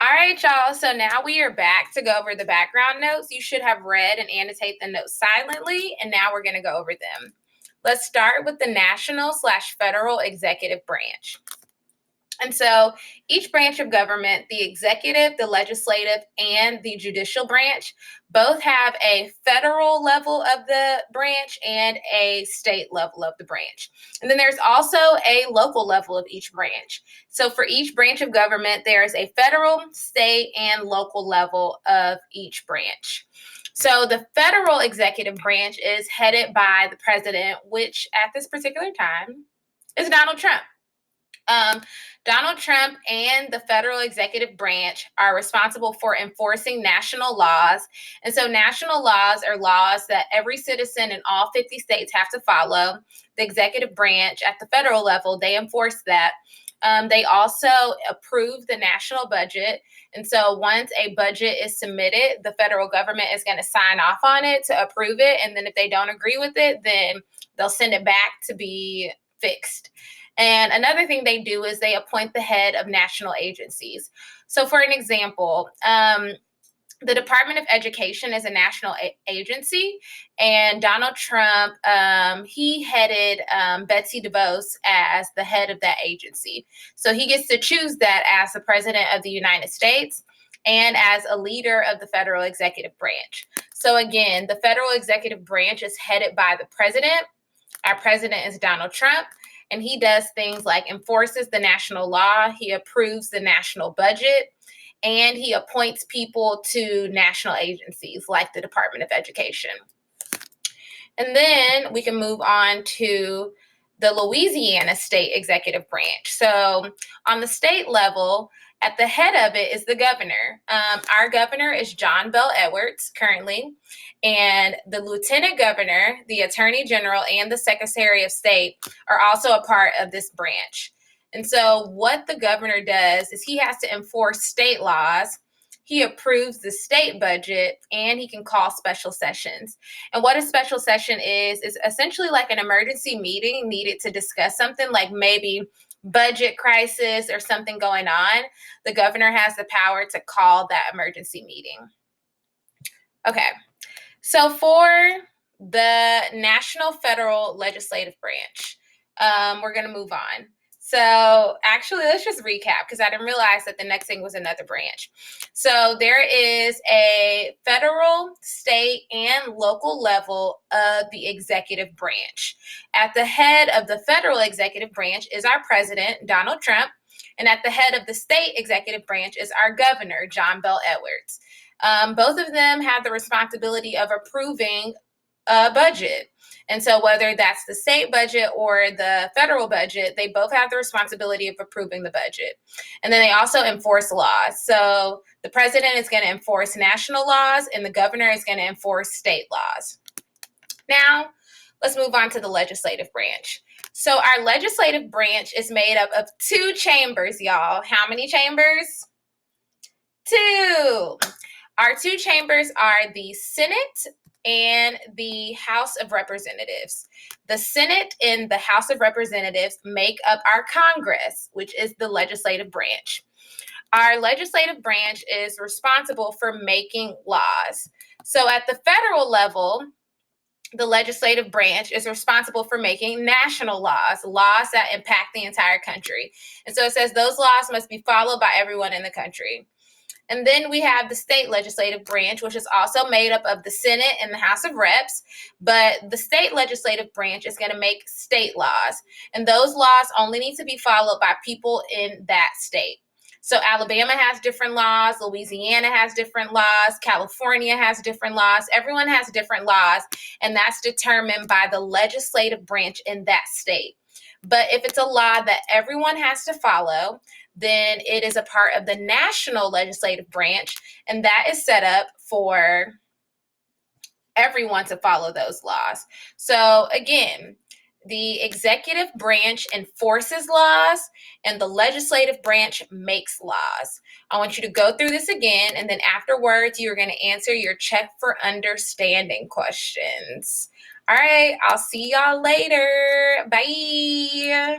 All right, y'all. So now we are back to go over the background notes. You should have read and annotate the notes silently, and now we're going to go over them. Let's start with the national/federal executive branch. And so each branch of government, the executive, the legislative, and the judicial branch, both have a federal level of the branch and a state level of the branch. And then there's also a local level of each branch. So for each branch of government, there is a federal, state, and local level of each branch. So the federal executive branch is headed by the president, which at this particular time is Donald Trump. Donald Trump and the federal executive branch are responsible for enforcing national laws. And so national laws are laws that every citizen in all 50 states have to follow. The executive branch at the federal level, they enforce that. They also approve the national budget. And so once a budget is submitted, the federal government is going to sign off on it to approve it. And then if they don't agree with it, then they'll send it back to be fixed. And another thing they do is they appoint the head of national agencies. So for an example, the Department of Education is a national agency, and Donald Trump, he headed Betsy DeVos as the head of that agency. So he gets to choose that as the president of the United States and as a leader of the federal executive branch. So again, the federal executive branch is headed by the president. Our president is Donald Trump. And he does things like enforces the national law, he approves the national budget, and he appoints people to national agencies like the Department of Education. And then we can move on to the Louisiana State Executive Branch. So on the state level, at the head of it is the governor. Our governor is John Bel Edwards currently, and the lieutenant governor, the attorney general, and the secretary of state are also a part of this branch. And so what the governor does is he has to enforce state laws. He approves the state budget, and he can call special sessions. And what a special session is essentially like an emergency meeting needed to discuss something like maybe budget crisis or something going on. The governor has the power to call that emergency meeting. Okay, so for the National Federal Legislative Branch, we're going to move on. So actually, let's just recap because I didn't realize that the next thing was another branch. So there is a federal, state, and local level of the executive branch. At the head of the federal executive branch is our president, Donald Trump, and at the head of the state executive branch is our governor, John Bel Edwards. Both of them have the responsibility of approving a budget. And so whether that's the state budget or the federal budget, they both have the responsibility of approving the budget. And then they also enforce laws. So the president is going to enforce national laws and the governor is going to enforce state laws. Now, let's move on to the legislative branch. So our legislative branch is made up of two chambers, y'all. How many chambers? Two. Our two chambers are the Senate and the House of Representatives. The Senate and the House of Representatives make up our Congress, which is the legislative branch. Our legislative branch is responsible for making laws. So at the federal level, the legislative branch is responsible for making national laws, laws that impact the entire country. And so it says those laws must be followed by everyone in the country. And then we have the state legislative branch, which is also made up of the Senate and the House of Reps. But the state legislative branch is going to make state laws. And those laws only need to be followed by people in that state. So Alabama has different laws. Louisiana has different laws. California has different laws. Everyone has different laws. And that's determined by the legislative branch in that state. But if it's a law that everyone has to follow, then it is a part of the national legislative branch, and that is set up for everyone to follow those laws. So again, the executive branch enforces laws, and the legislative branch makes laws. I want you to go through this again, and then afterwards, you're going to answer your check for understanding questions. All right, I'll see y'all later. Bye.